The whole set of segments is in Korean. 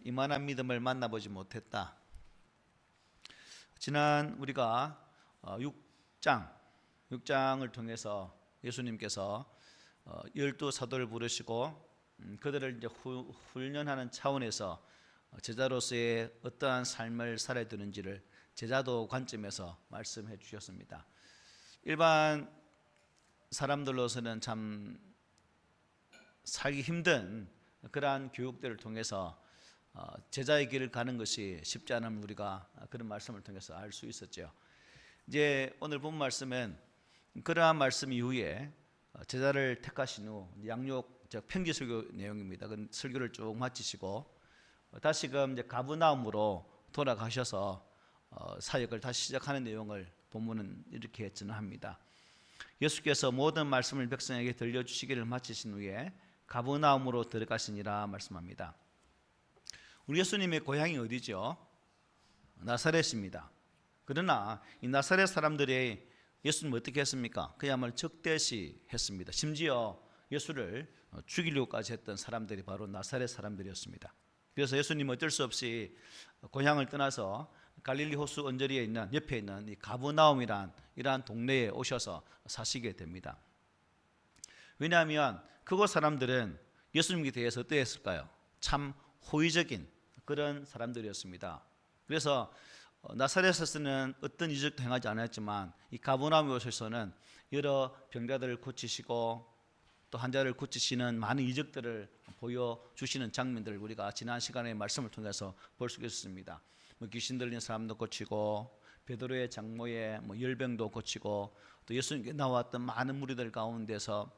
이만한 믿음을 만나보지 못했다. 지난 우리가 6장을 통해서 예수님께서 12사도를 부르시고 그들을 이제 훈련하는 차원에서 제자로서의 어떠한 삶을 살아야 되는지를 제자도 관점에서 말씀해 주셨습니다. 일반 사람들로서는 참 살기 힘든 그러한 교육들을 통해서 제자의 길을 가는 것이 쉽지 않음을 우리가 그런 말씀을 통해서 알 수 있었죠. 이제 오늘 본 말씀은 그러한 말씀 이후에 제자를 택하신 후 양육 편지 설교 내용입니다. 그 설교를 쭉 마치시고 다시금 이제 가브나움으로 돌아가셔서 사역을 다시 시작하는 내용을 본문은 이렇게 전합니다. 예수께서 모든 말씀을 백성에게 들려주시기를 마치신 후에 가브나움으로 들어가시니라 말씀합니다. 우리 예수님의 고향이 어디죠? 나사렛입니다. 그러나 이 나사렛 사람들이 예수님 어떻게 했습니까? 그야말로 적대시했습니다. 심지어 예수를 죽이려고까지 했던 사람들이 바로 나사렛 사람들이었습니다. 그래서 예수님은 어쩔 수 없이 고향을 떠나서 갈릴리 호수 언저리에 있는 옆에 있는 이 가브나움이란 이러한 동네에 오셔서 사시게 됩니다. 왜냐하면 그곳 사람들은 예수님에 대해서 어떠했을까요? 참 호의적인 그런 사람들이었습니다. 그래서 나사렛에서는 어떤 이적도 행하지 않았지만 이 가브나움에 오셔서는 여러 병자들을 고치시고 또 환자를 고치시는 많은 이적들을 보여주시는 장면들을 우리가 지난 시간에 말씀을 통해서 볼 수 있었습니다. 귀신 들린 사람도 고치고 베드로의 장모의 열병도 고치고 또 예수님께 나왔던 많은 무리들 가운데서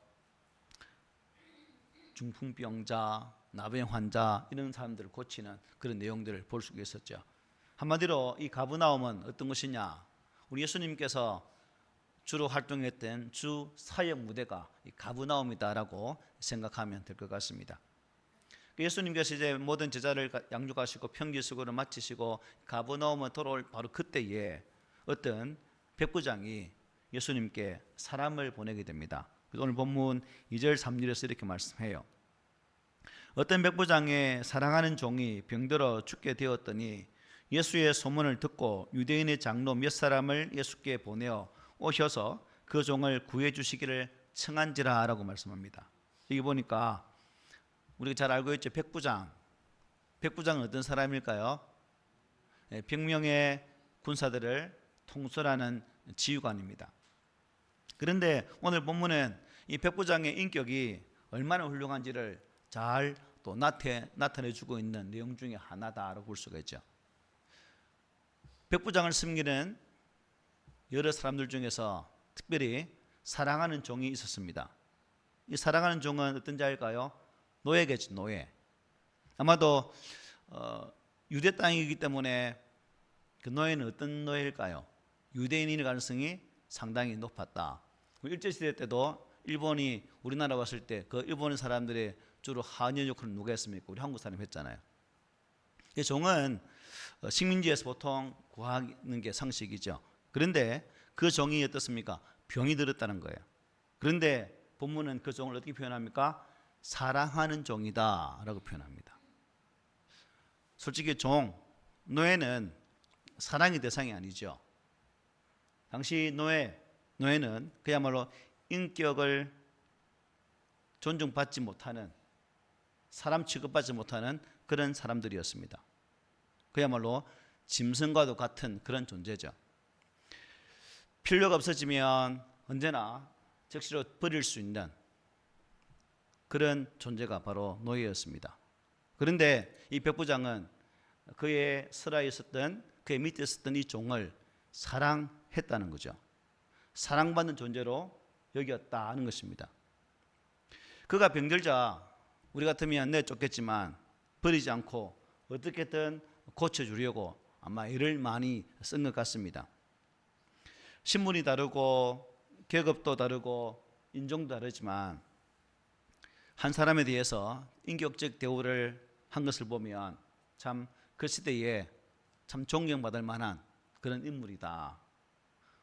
중풍병자, 나병 환자 이런 사람들을 고치는 그런 내용들을 볼 수 있었죠. 한마디로 이 가브나움은 어떤 것이냐? 우리 예수님께서 주로 활동했던 주 사역 무대가 이 가브나움이다라고 생각하면 될 것 같습니다. 예수님께서 이제 모든 제자를 양육하시고 편지수고를 마치시고 가브나움에 돌아올 바로 그때에 어떤 백부장이 예수님께 사람을 보내게 됩니다. 오늘 본문 2절 3절에서 이렇게 말씀해요. 어떤 백부장의 사랑하는 종이 병들어 죽게 되었더니 예수의 소문을 듣고 유대인의 장로 몇 사람을 예수께 보내어 오셔서 그 종을 구해 주시기를 청한지라 라고 말씀합니다. 여기 보니까 우리가 잘 알고 있죠. 백부장은 어떤 사람일까요? 100명의 군사들을 통솔하는 지휘관입니다. 그런데 오늘 본문은 이 백부장의 인격이 얼마나 훌륭한지를 잘 또 나타내주고 있는 내용 중에 하나다라고 볼 수가 있죠. 백부장을 섬기는 여러 사람들 중에서 특별히 사랑하는 종이 있었습니다. 이 사랑하는 종은 어떤 자일까요? 노예겠죠, 노예. 아마도 유대 땅이기 때문에 그 노예는 어떤 노예일까요? 유대인일 가능성이 상당히 높았다. 일제시대 때도 일본이 우리나라 왔을 때 그 일본 사람들의 주로 하녀 역할을 누가 했습니까? 우리 한국 사람이 했잖아요. 이 종은 식민지에서 보통 구하는 게 상식이죠. 그런데 그 종이 어떻습니까? 병이 들었다는 거예요. 그런데 본문은 그 종을 어떻게 표현합니까? 사랑하는 종이다 라고 표현합니다. 솔직히 노예는 사랑의 대상이 아니죠. 당시 노예는 그야말로 인격을 존중받지 못하는, 사람 취급받지 못하는 그런 사람들이었습니다. 그야말로 짐승과도 같은 그런 존재죠. 필요가 없어지면 언제나 즉시로 버릴 수 있는 그런 존재가 바로 노예였습니다. 그런데 이 백부장은 그의 설하에 있었던, 그의 밑에 있었던 이 종을 사랑했다는 거죠. 사랑받는 존재로 여겼다는 것입니다. 그가 병들자 우리 같으면 내쫓겠지만 버리지 않고 어떻게든 고쳐주려고 아마 애를 많이 쓴 것 같습니다. 신분이 다르고 계급도 다르고 인종도 다르지만 한 사람에 대해서 인격적 대우를 한 것을 보면 참 그 시대에 참 존경받을 만한 그런 인물이다.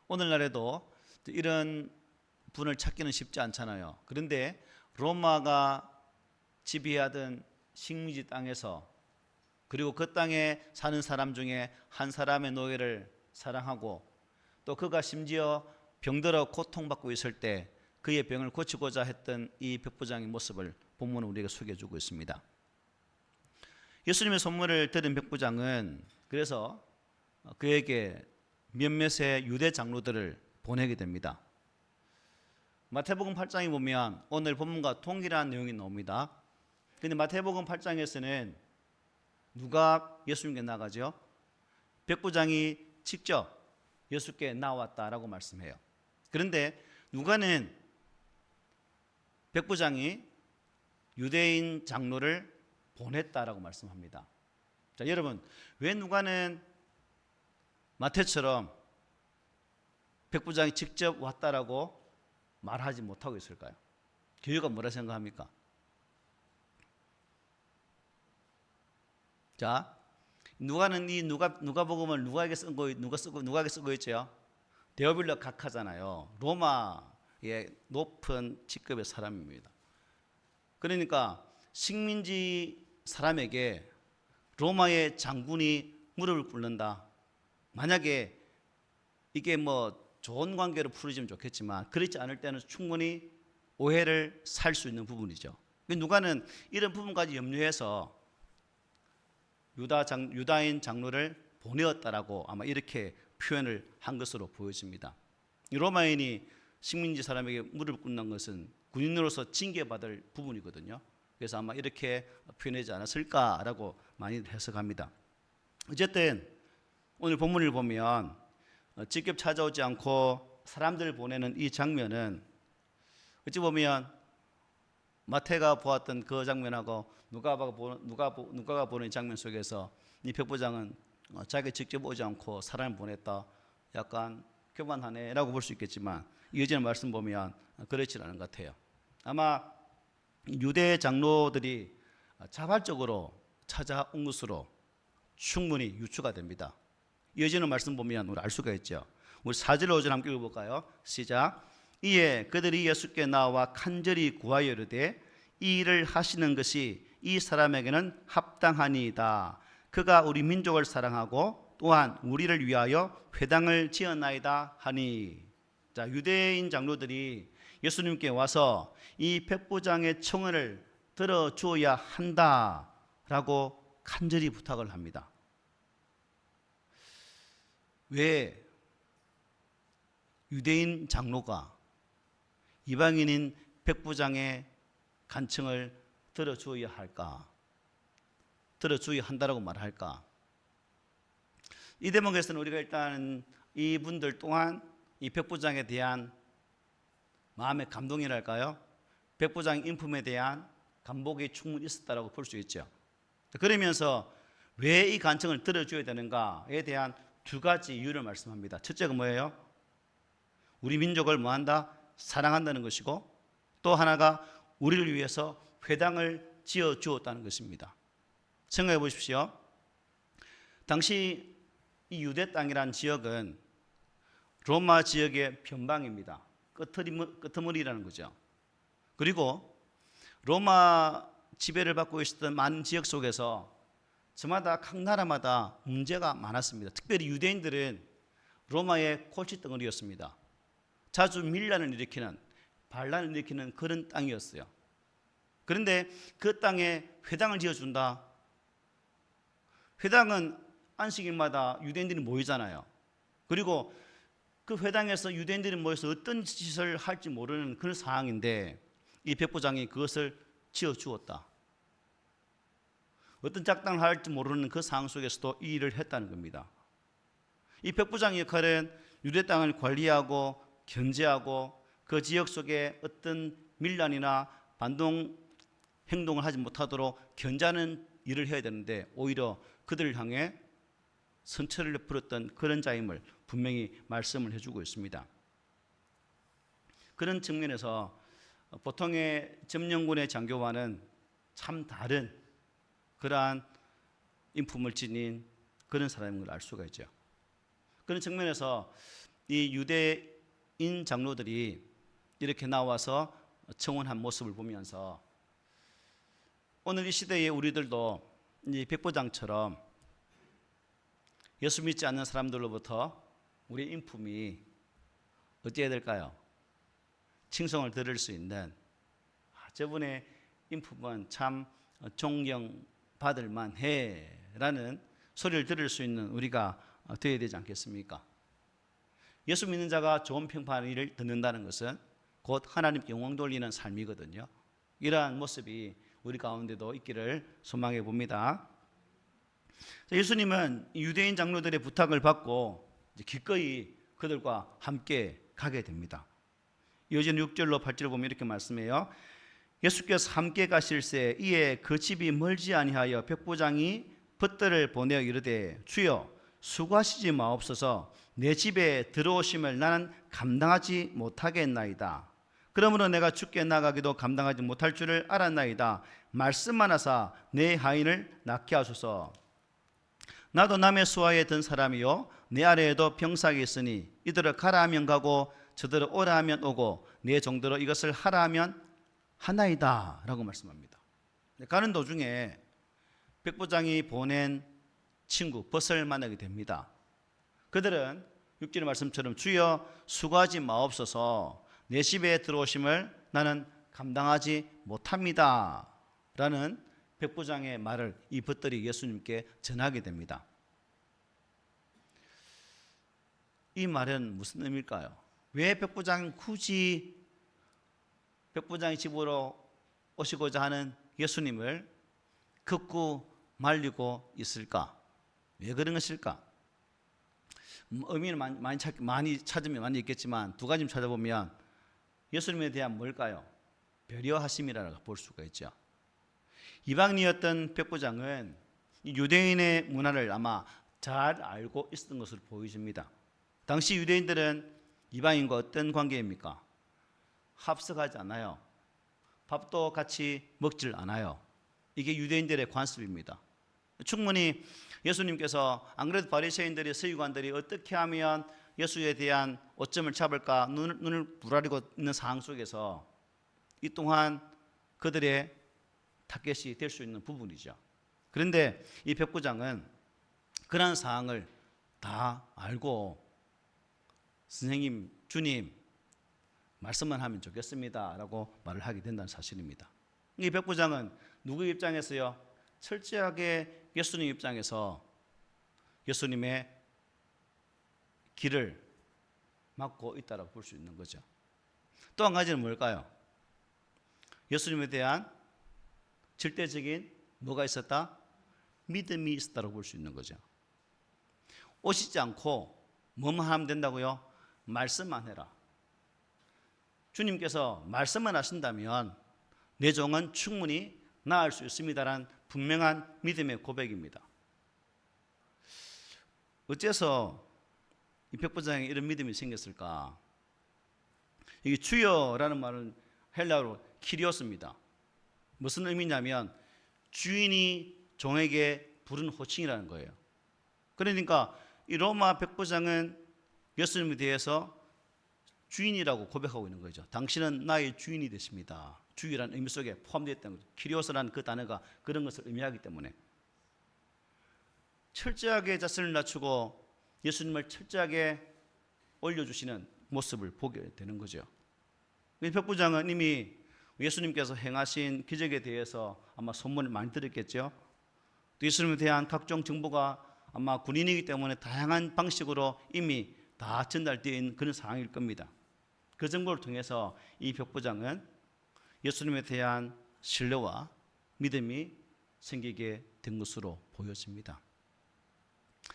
오늘날에도 이런 분을 찾기는 쉽지 않잖아요. 그런데 로마가 지배하던 식민지 땅에서 그리고 그 땅에 사는 사람 중에 한 사람의 노예를 사랑하고 또 그가 심지어 병들어 고통받고 있을 때 그의 병을 고치고자 했던 이 백부장의 모습을 본문은 우리에게 소개해주고 있습니다. 예수님의 선물을 들은 백부장은 그래서 그에게 몇몇의 유대 장로들을 보내게 됩니다. 마태복음 8장에 보면 오늘 본문과 동일한 내용이 나옵니다. 그런데 마태복음 8장에서는 누가 예수님께 나가죠? 백부장이 직접 예수께 나왔다라고 말씀해요. 그런데 누가는 백부장이 유대인 장로를 보냈다라고 말씀합니다. 자, 여러분, 왜 누가는 마태처럼 백부장이 직접 왔다라고 말하지 못하고 있을까요? 그 이유가 뭐라 생각합니까? 자, 누가는 이 누가복음을 누가에게 쓰고 있죠? 데오빌로 각하잖아요. 로마의 높은 직급의 사람입니다. 그러니까 식민지 사람에게 로마의 장군이 무릎을 꿇는다. 만약에 이게 뭐 좋은 관계로 풀어지면 좋겠지만 그렇지 않을 때는 충분히 오해를 살 수 있는 부분이죠. 누가는 이런 부분까지 염려해서 유다인 장로를 보내었다라고 아마 이렇게 표현을 한 것으로 보여집니다. 로마인이 식민지 사람에게 무릎을 꿇는 것은 군인으로서 징계받을 부분이거든요. 그래서 아마 이렇게 표현하지 않았을까라고 많이 해석합니다. 어쨌든 오늘 본문을 보면 직접 찾아오지 않고 사람들을 보내는 이 장면은 어찌 보면 마태가 보았던 그 장면하고 누가가 보는 장면 속에서 이 백부장은 자기가 직접 오지 않고 사람을 보냈다. 약간 교만하네라고 볼 수 있겠지만 이어지는 말씀 보면 그렇지 않은 것 같아요. 아마 유대 장로들이 자발적으로 찾아온 것으로 충분히 유추가 됩니다. 이어지는 말씀 보면 우리 알 수가 있죠. 우리 4절 5절 함께 읽어볼까요? 시작. 이에 그들이 예수께 나와 간절히 구하여 이르되 이 일을 하시는 것이 이 사람에게는 합당하니이다. 그가 우리 민족을 사랑하고 또한 우리를 위하여 회당을 지었나이다 하니. 자, 유대인 장로들이 예수님께 와서 이 백부장의 청원을 들어주어야 한다라고 간절히 부탁을 합니다. 왜 유대인 장로가 이방인인 백부장의 간청을 들어주어야 할까? 들어주어야 한다라고 말할까? 이 대목에서는 우리가 일단 이분들 또한 이 백부장에 대한 마음의 감동이랄까요? 백부장 인품에 대한 감복이 충분히 있었다라고 볼 수 있죠. 그러면서 왜 이 간청을 들어줘야 되는가에 대한 두 가지 이유를 말씀합니다. 첫째가 뭐예요? 우리 민족을 뭐한다? 사랑한다는 것이고 또 하나가 우리를 위해서 회당을 지어 주었다는 것입니다. 생각해 보십시오. 당시 이 유대 땅이란 지역은 로마 지역의 변방입니다. 끄트머리라는 거죠. 그리고 로마 지배를 받고 있었던 많은 지역 속에서 저마다 각 나라마다 문제가 많았습니다. 특별히 유대인들은 로마의 골칫덩어리였습니다. 자주 밀란을 일으키는, 반란을 일으키는 그런 땅이었어요. 그런데 그 땅에 회당을 지어준다. 회당은 안식일마다 유대인들이 모이잖아요. 그리고 그 회당에서 유대인들이 모여서 어떤 짓을 할지 모르는 그런 상황인데 이 백부장이 그것을 지어주었다. 어떤 작당을 할지 모르는 그 상황 속에서도 이 일을 했다는 겁니다. 이 백부장의 역할은 유대 땅을 관리하고 견제하고 그 지역 속에 어떤 밀란이나 반동 행동을 하지 못하도록 견제하는 일을 해야 되는데 오히려 그들을 향해 선처를 베풀었던 그런 자임을 분명히 말씀을 해주고 있습니다. 그런 측면에서 보통의 점령군의 장교와는 참 다른 그러한 인품을 지닌 그런 사람인 걸 알 수가 있죠. 그런 측면에서 이 유대인 장로들이 이렇게 나와서 청원한 모습을 보면서 오늘 이 시대에 우리들도 이 백부장처럼 예수 믿지 않는 사람들로부터 우리 인품이 어찌해야 될까요? 칭송을 들을 수 있는, 저분의 인품은 참 존경받을 만해라는 소리를 들을 수 있는 우리가 되어야 되지 않겠습니까? 예수 믿는 자가 좋은 평판을 듣는다는 것은 곧 하나님께 영광 돌리는 삶이거든요. 이러한 모습이 우리 가운데도 있기를 소망해 봅니다. 예수님은 유대인 장로들의 부탁을 받고 기꺼이 그들과 함께 가게 됩니다. 이어진 6절로 8절을 보면 이렇게 말씀해요. 예수께서 함께 가실새 이에 그 집이 멀지 아니하여 백부장이 벗들을 보내어 이르되 주여 수고하시지 마옵소서 내 집에 들어오심을 나는 감당하지 못하겠나이다. 그러므로 내가 주께 나가기도 감당하지 못할 줄을 알았나이다. 말씀만 하사 내 하인을 낫게 하소서. 나도 남의 수하에 든 사람이요 내 아래에도 병사가 있으니 이들을 가라 하면 가고 저들을 오라 하면 오고 내 정도로 이것을 하라 하면 하나이다 라고 말씀합니다. 가는 도중에 백부장이 보낸 친구 벗을 만나게 됩니다. 그들은 6절의 말씀처럼 주여 수고하지 마옵소서 내 집에 들어오심을 나는 감당하지 못합니다 라는 백부장의 말을 이 벗들이 예수님께 전하게 됩니다. 이 말은 무슨 의미일까요? 왜 백부장은 굳이 백부장의 집으로 오시고자 하는 예수님을 걷고 말리고 있을까? 왜 그런 것일까? 의미는 많이 찾으면 많이 있겠지만 두 가지 찾아보면 예수님에 대한 뭘까요? 배려하심이라고 볼 수가 있죠. 이방인이었던 백부장은 유대인의 문화를 아마 잘 알고 있었던 것으로 보여집니다. 당시 유대인들은 이방인과 어떤 관계입니까? 합석하지 않아요. 밥도 같이 먹질 않아요. 이게 유대인들의 관습입니다. 충분히 예수님께서 안 그래도 바리새인들이 서기관들이 어떻게 하면 예수에 대한 오점을 잡을까 눈을 부라리고 있는 상황 속에서 이 또한 그들의 타겟이 될 수 있는 부분이죠. 그런데 이 백부장은 그런 상황을 다 알고 선생님, 주님 말씀만 하면 좋겠습니다 라고 말을 하게 된다는 사실입니다. 이 백부장은 누구 입장에서요? 철저하게 예수님 입장에서 예수님의 길을 막고 있다고 볼 수 있는 거죠. 또 한 가지는 뭘까요? 예수님에 대한 절대적인 뭐가 있었다? 믿음이 있었다고 볼 수 있는 거죠. 오시지 않고 뭐만 하면 된다고요? 말씀만 해라. 주님께서 말씀만 하신다면 내 종은 충분히 나을 수 있습니다라는 분명한 믿음의 고백입니다. 어째서 이 백부장에 이런 믿음이 생겼을까? 이게 주여라는 말은 헬라어로 키리오스입니다. 무슨 의미냐면 주인이 종에게 부른 호칭이라는 거예요. 그러니까 이 로마 백부장은 예수님에 대해서 주인이라고 고백하고 있는 거죠. 당신은 나의 주인이 되십니다. 주인이라는 의미 속에 포함되어 있다는 거죠. 키리오스라는 그 단어가 그런 것을 의미하기 때문에 철저하게 자신을 낮추고 예수님을 철저하게 올려주시는 모습을 보게 되는 거죠. 이 백부장은 이미 예수님께서 행하신 기적에 대해서 아마 소문을 많이 들었겠죠. 또 예수님에 대한 각종 정보가 아마 군인이기 때문에 다양한 방식으로 이미 다 전달되어 있는 그런 상황일 겁니다. 그 정보를 통해서 이 백부장은 예수님에 대한 신뢰와 믿음이 생기게 된 것으로 보여집니다.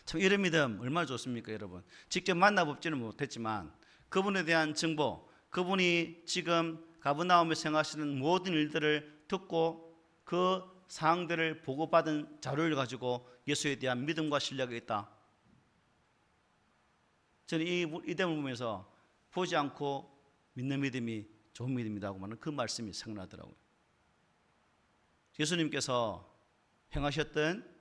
참 이런 믿음 얼마나 좋습니까, 여러분? 직접 만나보지는 못했지만 그분에 대한 정보, 그분이 지금 가버나움에서 행하시는 모든 일들을 듣고 그 사항들을 보고받은 자료를 가지고 예수에 대한 믿음과 신뢰가 있다. 저는 이 대목을 보면서 보지 않고 믿는 믿음이 좋은 믿음이라고 하는 그 말씀이 생각나더라고요. 예수님께서 행하셨던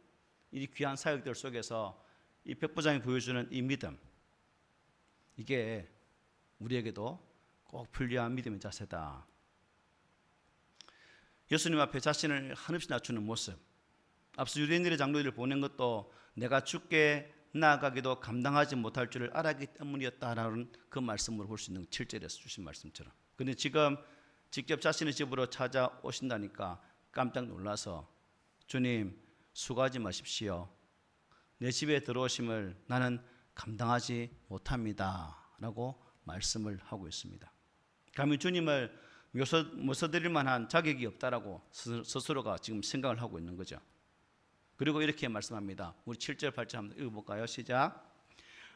이 귀한 사역들 속에서 이 백부장이 보여주는 이 믿음, 이게 우리에게도 꼭 필요한 믿음의 자세다. 예수님 앞에 자신을 한없이 낮추는 모습, 앞서 유대인들의 장로들을 보낸 것도 내가 죽게 나아가기도 감당하지 못할 줄을 알았기 때문이었다라는 그 말씀으로 볼 수 있는 7절에서 주신 말씀처럼. 근데 지금 직접 자신의 집으로 찾아오신다니까 깜짝 놀라서 주님 수고하지 마십시오. 내 집에 들어오심을 나는 감당하지 못합니다 라고 말씀을 하고 있습니다. 감히 주님을 모셔드릴 만한 자격이 없다라고 스스로가 지금 생각을 하고 있는 거죠. 그리고 이렇게 말씀합니다. 우리 7절 8절 한번 읽어볼까요? 시작.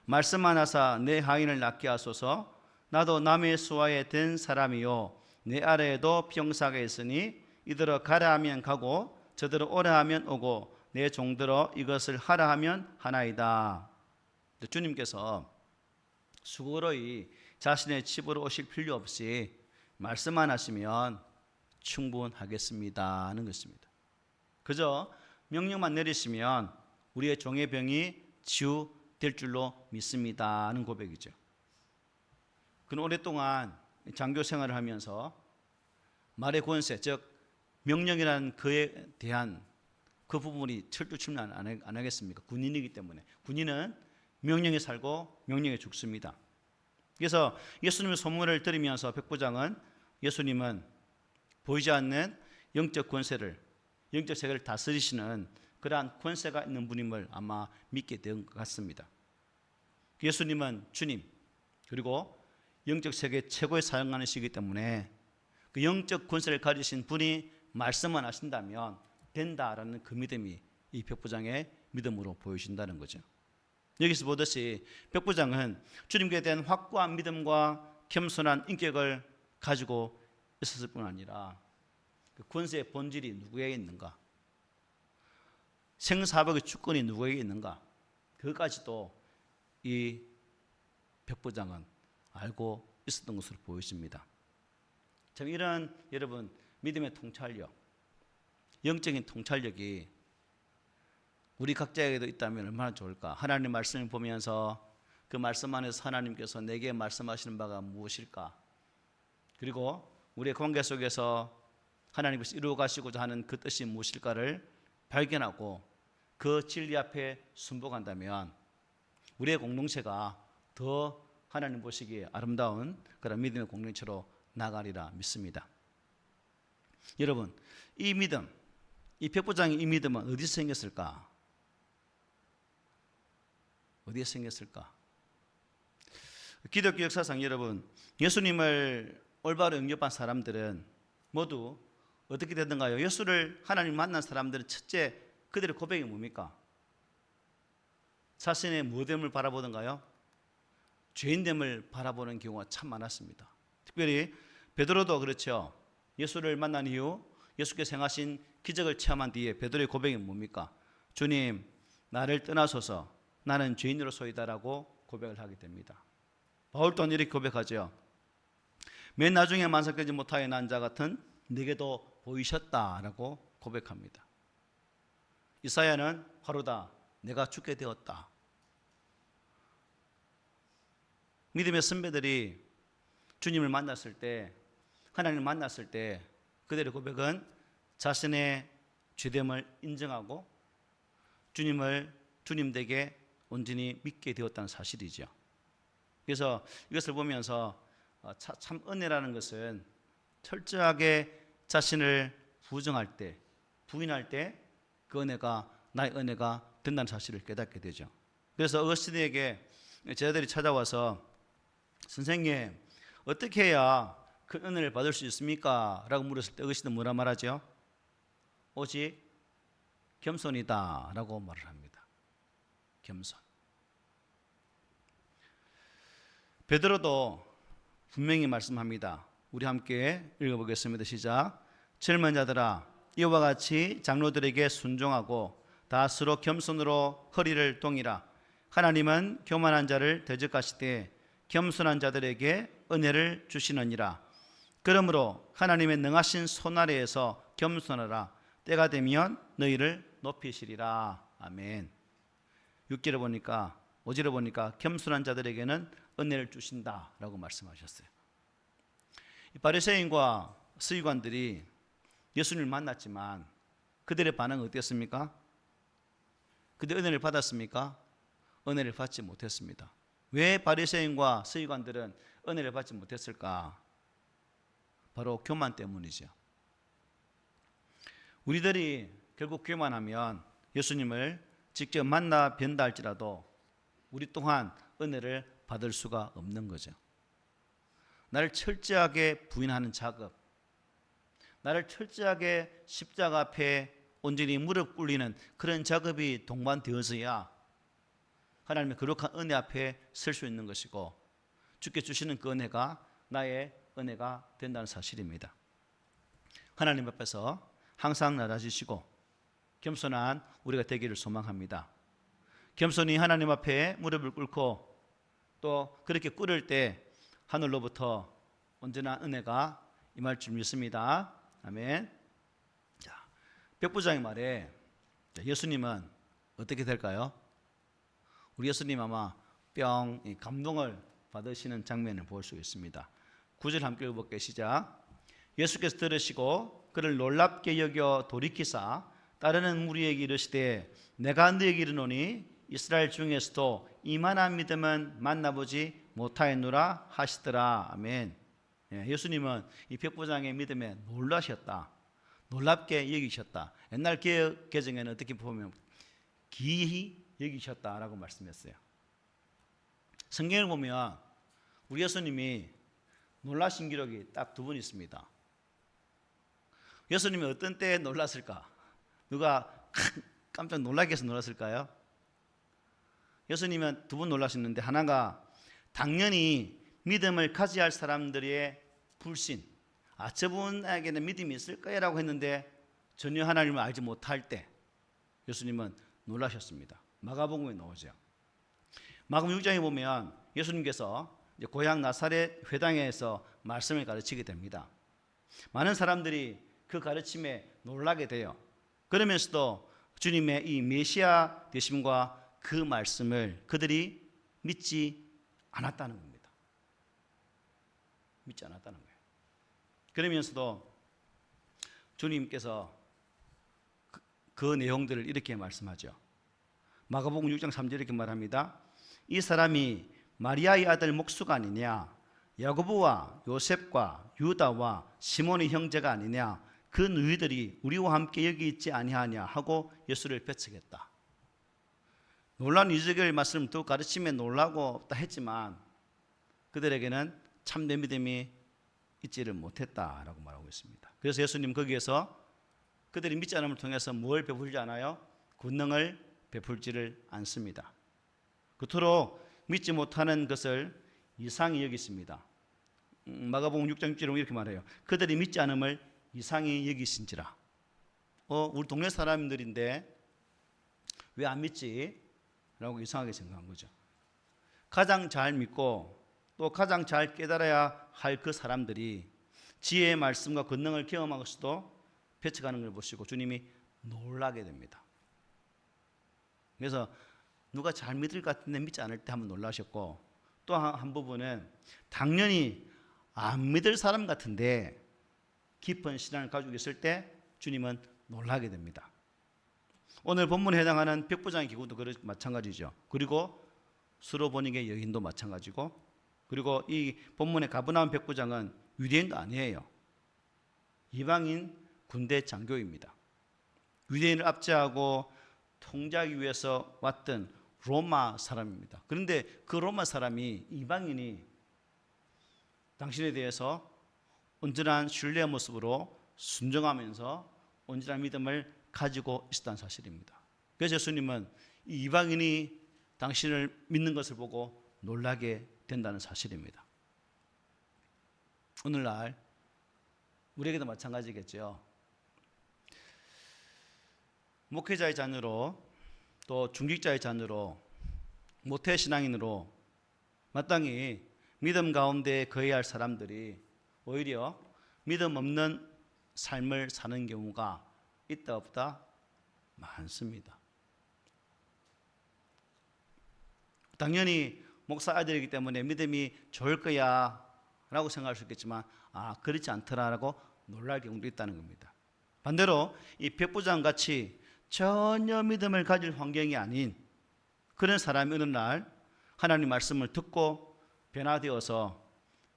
말씀하나사 내 하인을 낫게 하소서. 나도 남의 수하에 된 사람이요 내 아래에도 병사가 있으니 이들어 가라 하면 가고 저들어 오라 하면 오고 내 종들어 이것을 하라 하면 하나이다. 주님께서 수고로이 자신의 집으로 오실 필요 없이 말씀만 하시면 충분하겠습니다 하는 것입니다. 그저 명령만 내리시면 우리의 종의 병이 치유될 줄로 믿습니다 하는 고백이죠. 그는 오랫동안 장교 생활을 하면서 말의 권세, 즉 명령이라는 그에 대한 그 부분이 철두철미 안 하겠습니까? 군인이기 때문에. 군인은 명령에 살고 명령에 죽습니다. 그래서 예수님의 소문을 들으면서 백부장은 예수님은 보이지 않는 영적 권세를, 영적 세계를 다스리시는 그러한 권세가 있는 분임을 아마 믿게 된 것 같습니다. 예수님은 주님, 그리고 영적 세계 최고의 사역하시기 때문에 그 영적 권세를 가지신 분이 말씀만 하신다면 된다라는 그 믿음이 이 백부장의 믿음으로 보여진다는 거죠. 여기서 보듯이 백부장은 주님께 대한 확고한 믿음과 겸손한 인격을 가지고 있었을 뿐 아니라 그 권세의 본질이 누구에게 있는가, 생사벽의 주권이 누구에게 있는가, 그것까지도 이 백부장은 알고 있었던 것으로 보여집니다. 참 이런 여러분 믿음의 통찰력, 영적인 통찰력이 우리 각자에게도 있다면 얼마나 좋을까. 하나님의 말씀을 보면서 그 말씀 안에서 하나님께서 내게 말씀하시는 바가 무엇일까, 그리고 우리의 관계 속에서 하나님께서 이루어 가시고자 하는 그 뜻이 무엇일까를 발견하고 그 진리 앞에 순복한다면 우리의 공동체가 더 하나님 보시기에 아름다운 그런 믿음의 공동체로 나가리라 믿습니다. 여러분, 이 믿음, 이 백부장의 이 믿음은 어디서 생겼을까? 어디에서 생겼을까? 기독교 역사상 여러분, 예수님을 올바로 영접한 사람들은 모두 어떻게 되던가요? 예수를 하나님 만난 사람들은 첫째 그들의 고백이 뭡니까? 자신의 무엇됨을 바라보던가요? 죄인됨을 바라보는 경우가 참 많았습니다. 특별히 베드로도 그렇죠. 예수를 만난 이후 예수께서 행하신 기적을 체험한 뒤에 베드로의 고백이 뭡니까? 주님, 나를 떠나소서 나는 죄인으로소이다라고 고백을 하게 됩니다. 바울 또한 이렇게 고백하죠. 맨 나중에 만삭되지 못하여 난 자 같은 내게도 보이셨다라고 고백합니다. 이사야는 바로다 내가 죽게 되었다. 믿음의 선배들이 주님을 만났을 때, 하나님을 만났을 때 그들의 고백은 자신의 죄됨을 인정하고 주님을 주님 댁에 온전히 믿게 되었다는 사실이죠. 그래서 이것을 보면서 참 은혜라는 것은 철저하게 자신을 부정할 때, 부인할 때 그 은혜가 나의 은혜가 된다는 사실을 깨닫게 되죠. 그래서 어거스틴에게 제자들이 찾아와서 선생님 어떻게 해야 그 은혜를 받을 수 있습니까? 라고 물었을 때 어거스틴은 뭐라 말하죠? 오직 겸손이다 라고 말을 합니다. 겸손. 베드로도 분명히 말씀합니다. 우리 함께 읽어보겠습니다. 시작. 젊은 자들아 이와 같이 장로들에게 순종하고 다 서로 겸손으로 허리를 동이라. 하나님은 교만한 자를 대적하시되 겸손한 자들에게 은혜를 주시느니라. 그러므로 하나님의 능하신 손 아래에서 겸손하라. 때가 되면 너희를 높이시리라. 아멘. 6절에 보니까 5절에 보니까 겸손한 자들에게는 은혜를 주신다라고 말씀하셨어요. 바리새인과 서기관들이 예수님을 만났지만 그들의 반응은 어땠습니까? 근데 은혜를 받았습니까? 은혜를 받지 못했습니다. 왜 바리새인과 서기관들은 은혜를 받지 못했을까? 바로 교만 때문이죠. 우리들이 결국 교만하면 예수님을 직접 만나 뵌다 할지라도 우리 또한 은혜를 받을 수가 없는 거죠. 나를 철저하게 부인하는 작업, 나를 철저하게 십자가 앞에 온전히 무릎 꿇리는 그런 작업이 동반되어서야 하나님의 거룩한 은혜 앞에 설 수 있는 것이고, 주께 주시는 그 은혜가 나의 은혜가 된다는 사실입니다. 하나님 앞에서 항상 낮아지시고 겸손한 우리가 되기를 소망합니다. 겸손히 하나님 앞에 무릎을 꿇고 또 그렇게 꿇을 때 하늘로부터 온전한 은혜가 임할 줄 믿습니다. 아멘. 자, 백부장의 말에 예수님은 어떻게 될까요? 우리 예수님 아마 뿅 감동을 받으시는 장면을 볼 수 있습니다. 9절 함께 읽어볼게요. 시작. 예수께서 들으시고 그를 놀랍게 여겨 돌이키사 따르는 무리에게 이르시되 내가 너에게 이르노니 이스라엘 중에서도 이만한 믿음은 만나보지 못하였노라 하시더라. 아멘. 예수님은 이 백부장의 믿음에 놀라셨다. 놀랍게 여기셨다. 옛날 개혁 개정에는 어떻게 보면 기이 여기셨다라고 말씀했어요. 성경을 보면 우리 예수님이 놀라신 기록이 딱 두 번 있습니다. 예수님이 어떤 때에 놀랐을까? 누가 깜짝 놀라게 해서 놀랐을까요? 예수님은 두 번 놀라셨는데, 하나가 당연히 믿음을 가져야 할 사람들의 불신, 저분에게는 믿음이 있을 거라고 했는데 전혀 하나님을 알지 못할 때 예수님은 놀라셨습니다. 마가복음에 나오죠. 마가복음 6장에 보면 예수님께서 고향 나사렛 회당에서 말씀을 가르치게 됩니다. 많은 사람들이 그 가르침에 놀라게 돼요. 그러면서도 주님의 이 메시아 되심과 그 말씀을 그들이 믿지 않았다는 겁니다. 믿지 않았다는 거예요. 그러면서도 주님께서 그 내용들을 이렇게 말씀하죠. 마가복음 6장 3절 이렇게 말합니다. 이 사람이 마리아의 아들 목수가 아니냐, 야고보와 요셉과 유다와 시몬의 형제가 아니냐, 그 너희들이 우리와 함께 여기 있지 아니하냐 하고 예수를 배척했다. 놀라운 이적의 말씀을 또 가르치며 놀라고 했지만 그들에게는 참된 믿음이 있지를 못했다라고 말하고 있습니다. 그래서 예수님 거기에서 그들이 믿지 않음을 통해서 뭘 베풀지 않아요? 권능을 베풀지를 않습니다. 그토록 믿지 못하는 것을 이상히 여기십니다. 마가복음 6장 6절에 이렇게 말해요. 그들이 믿지 않음을 이상히 여기신지라. 우리 동네 사람들인데 왜 안 믿지? 라고 이상하게 생각한 거죠. 가장 잘 믿고 또 가장 잘 깨달아야 할 그 사람들이 지혜의 말씀과 권능을 경험하고서도 배척하는 걸 보시고 주님이 놀라게 됩니다. 그래서 누가 잘 믿을 것 같은데 믿지 않을 때 한번 놀라셨고, 또 한 부분은 당연히 안 믿을 사람 같은데 깊은 신앙을 가지고 있을 때 주님은 놀라게 됩니다. 오늘 본문에 해당하는 백부장의 기구도 마찬가지죠. 그리고 수로보닉의 여인도 마찬가지고, 그리고 이 본문의 가브나움 백부장은 유대인도 아니에요. 이방인 군대 장교입니다. 유대인을 압제하고 통제하기 위해서 왔던 로마 사람입니다. 그런데 그 로마 사람이, 이방인이 당신에 대해서 온전한 신뢰의 모습으로 순종하면서 온전한 믿음을 가지고 있었다는 사실입니다. 그래서 예수님은 이 이방인이 당신을 믿는 것을 보고 놀라게 된다는 사실입니다. 오늘날 우리에게도 마찬가지겠죠. 목회자의 자녀로 또 중직자의 자녀로 모태신앙인으로 마땅히 믿음 가운데 거해야 할 사람들이 오히려 믿음 없는 삶을 사는 경우가 있다 없다 많습니다. 당연히 목사 아들이기 때문에 믿음이 좋을 거야 라고 생각할 수 있겠지만 그렇지 않더라라고 놀랄 경우도 있다는 겁니다. 반대로 이 백부장 같이 전혀 믿음을 가질 환경이 아닌 그런 사람이 어느 날 하나님 말씀을 듣고 변화되어서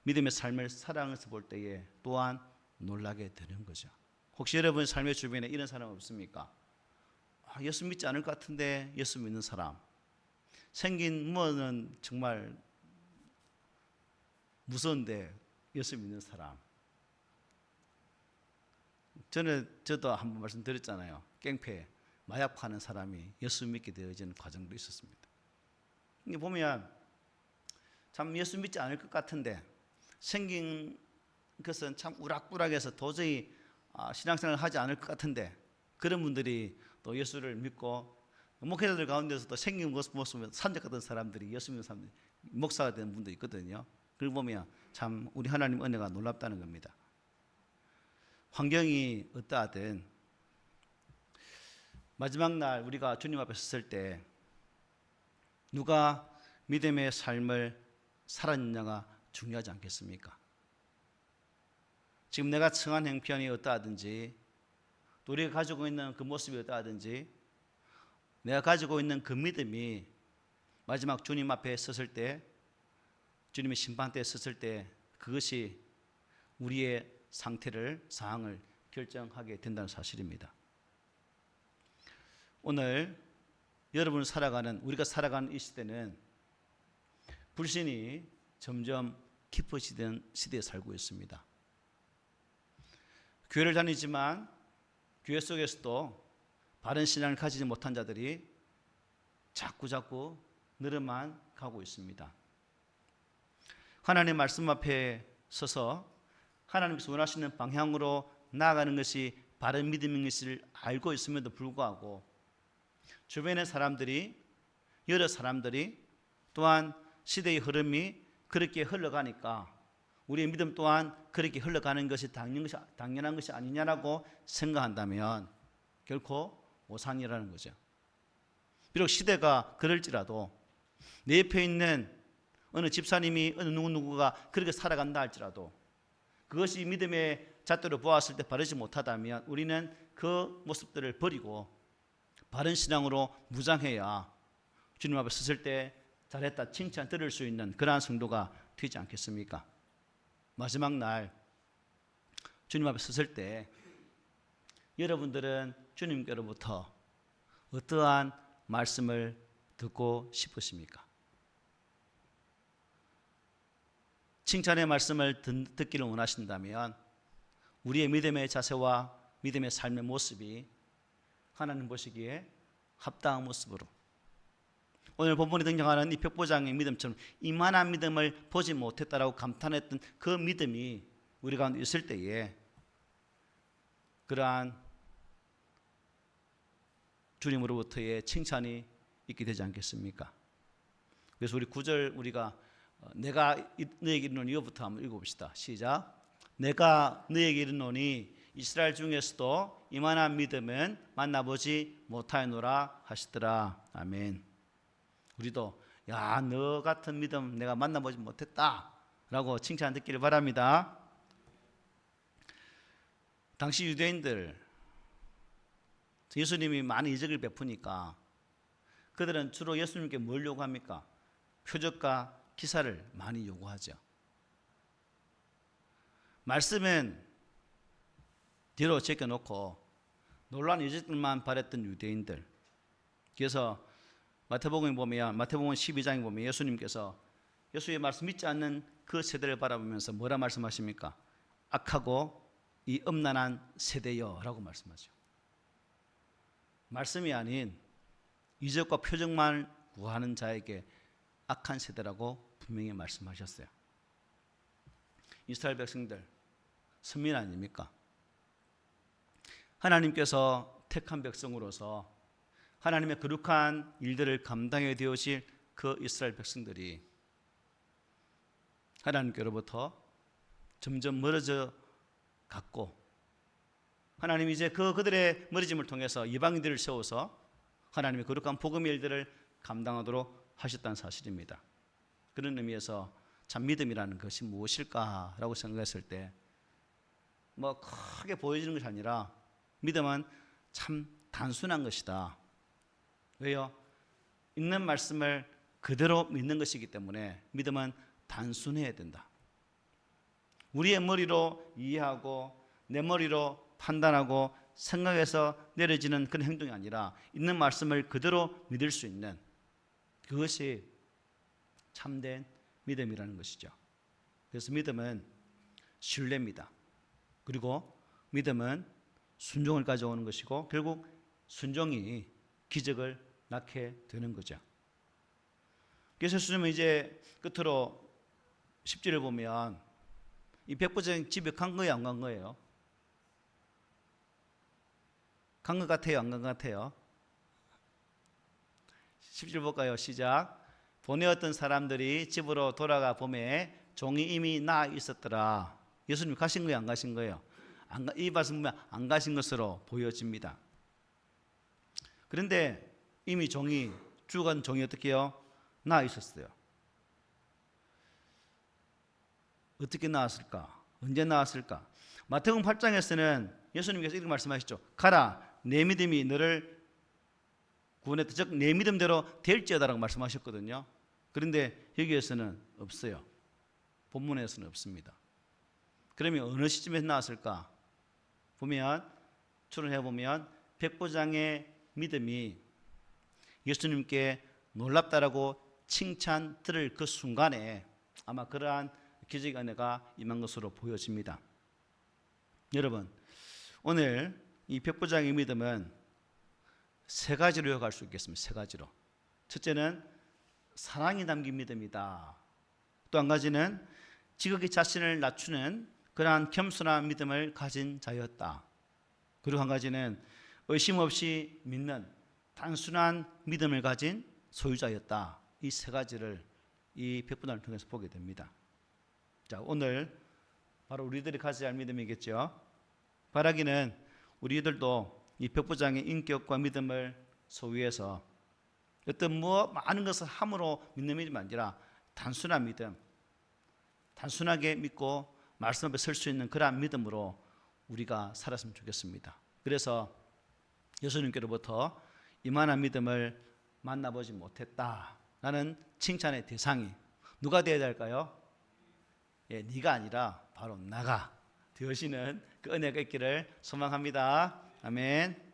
믿음의 삶을 살아가면서 볼 때에 또한 놀라게 되는 거죠. 혹시 여러분 삶의 주변에 이런 사람 없습니까? 예수 믿지 않을 것 같은데 예수 믿는 사람, 생긴 뭐는 정말 무서운데 예수 믿는 사람. 저도 한번 말씀드렸잖아요. 깽패 마약 파는 사람이 예수 믿게 되어지는 과정도 있었습니다. 이게 보면 참 예수 믿지 않을 것 같은데 생긴 것은 참 우락부락해서 도저히 신앙생활을 하지 않을 것 같은데 그런 분들이 또 예수를 믿고 목회자들 가운데서 또 생긴 모습을 산적하던 사람들이 예수 믿는 사람들이 목사가 되는 분도 있거든요. 그걸 보면 참 우리 하나님 은혜가 놀랍다는 겁니다. 환경이 어떠하든 마지막 날 우리가 주님 앞에 섰을 때 누가 믿음의 삶을 살았느냐가 중요하지 않겠습니까? 지금 내가 처한 형편이 어떠하든지 또 우리가 가지고 있는 그 모습이 어떠하든지 내가 가지고 있는 그 믿음이 마지막 주님 앞에 섰을 때 주님의 심판대에 섰을 때 그것이 우리의 상황을 결정하게 된다는 사실입니다. 오늘 우리가 살아가는 이 시대는 불신이 점점 깊어지는 시대에 살고 있습니다. 교회를 다니지만 교회 속에서도 바른 신앙을 가지지 못한 자들이 자꾸 늘어만 가고 있습니다. 하나님의 말씀 앞에 서서 하나님께서 원하시는 방향으로 나아가는 것이 바른 믿음인 것을 알고 있음에도 불구하고 주변의 사람들이 여러 사람들이 또한 시대의 흐름이 그렇게 흘러가니까 우리의 믿음 또한 그렇게 흘러가는 것이 당연한 것이 아니냐라고 생각한다면 결코 오산이라는 거죠. 비록 시대가 그럴지라도 내 옆에 있는 어느 집사님이 어느 누구가 그렇게 살아간다 할지라도 그것이 믿음의 잣대로 보았을 때 바르지 못하다면 우리는 그 모습들을 버리고 바른 신앙으로 무장해야 주님 앞에 섰을 때 잘했다 칭찬 들을 수 있는 그러한 성도가 되지 않겠습니까? 마지막 날 주님 앞에 섰을 때 여러분들은 주님께로부터 어떠한 말씀을 듣고 싶으십니까? 칭찬의 말씀을 듣기를 원하신다면 우리의 믿음의 자세와 믿음의 삶의 모습이 하나님 보시기에 합당한 모습으로 오늘 본문에 등장하는 이 벽보장의 믿음처럼 이만한 믿음을 보지 못했다라고 감탄했던 그 믿음이 우리 가운데 있을 때에 그러한 주님으로부터의 칭찬이 있게 되지 않겠습니까? 그래서 우리 9절 우리가 내가 너에게 이르노니 이거부터 한번 읽어봅시다. 시작. 내가 너에게 이르노니 이스라엘 중에서도 이만한 믿음은 만나보지 못하였노라 하시더라. 아멘. 우리도 너 같은 믿음 내가 만나보지 못했다 라고 칭찬 듣기를 바랍니다. 당시 유대인들 예수님이 많은 이적을 베푸니까 그들은 주로 예수님께 뭘 요구합니까? 표적과 기사를 많이 요구하죠. 말씀은 뒤로 제껴놓고 놀라운 이적들만 바랬던 유대인들. 그래서 마태복음 12장에 보면 예수님께서 예수의 말씀 믿지 않는 그 세대를 바라보면서 뭐라 말씀하십니까? 악하고 이 음란한 세대여 라고 말씀하죠. 말씀이 아닌 이적과 표적만 구하는 자에게 악한 세대라고 분명히 말씀하셨어요. 이스라엘 백성들 선민 아닙니까? 하나님께서 택한 백성으로서 하나님의 거룩한 일들을 감당해 되어질 그 이스라엘 백성들이 하나님께로부터 점점 멀어져 갔고 하나님이 이제 그들의 멀어짐을 통해서 이방인들을 세워서 하나님의 거룩한 복음의 일들을 감당하도록 하셨다는 사실입니다. 그런 의미에서 참 믿음이라는 것이 무엇일까라고 생각했을 때 크게 보여지는 것이 아니라 믿음은 참 단순한 것이다. 왜요? 읽는 말씀을 그대로 믿는 것이기 때문에 믿음은 단순해야 된다. 우리의 머리로 이해하고 내 머리로 판단하고 생각해서 내려지는 그런 행동이 아니라 있는 말씀을 그대로 믿을 수 있는 그것이 참된 믿음이라는 것이죠. 그래서 믿음은 신뢰입니다. 그리고 믿음은 순종을 가져오는 것이고 결국 순종이 기적을 낳게 되는 거죠. 그래서 예수님은 이제 끝으로 10절을 보면 이 백부장 집에 간 거예요, 안 간 거예요? 간 것 같아요, 안 간 것 같아요? 10절 볼까요? 시작. 보내었던 사람들이 집으로 돌아가 보매 종이 이미 나아 있었더라. 예수님 가신 거예요, 안 가신 거예요? 이 말씀 보면 안 가신 것으로 보여집니다. 그런데 이미 죽은 종이 어떻게 해요? 나아 있었어요. 어떻게 나왔을까? 언제 나왔을까? 마태복음 8장에서는 예수님께서 이렇게 말씀하시죠. 가라, 내 믿음이 너를 구원했다. 즉 내 믿음대로 될지어다라고 말씀하셨거든요. 그런데 여기에서는 없어요. 본문에서는 없습니다. 그러면 어느 시점에서 나왔을까? 보면 추론해 보면 백부장의 믿음이 예수님께 놀랍다라고 칭찬 들을 그 순간에 아마 그러한 기적의 은혜가 임한 것으로 보여집니다. 여러분, 오늘 이 백부장의 믿음은 세 가지로 요약할 수 있겠습니다. 세 가지로. 첫째는 사랑이 담긴 믿음이다. 또 한 가지는 지극히 자신을 낮추는 그러한 겸손한 믿음을 가진 자였다. 그리고 한 가지는 의심 없이 믿는 단순한 믿음을 가진 소유자였다. 이 세 가지를 이 백부장을 통해서 보게 됩니다. 자, 오늘 바로 우리들이 가져야 할 믿음이겠죠. 바라기는 우리들도 이 백부장의 인격과 믿음을 소유해서 어떤 많은 것을 함으로 믿는 믿음이 아니라 단순한 믿음, 단순하게 믿고 말씀 앞에 설 수 있는 그러한 믿음으로 우리가 살았으면 좋겠습니다. 그래서 예수님께로부터 이만한 믿음을 만나보지 못했다라는 칭찬의 대상이 누가 되어야 될까요? 예, 네가 아니라 바로 나가 되시는 그 은혜가 있기를 소망합니다. 아멘.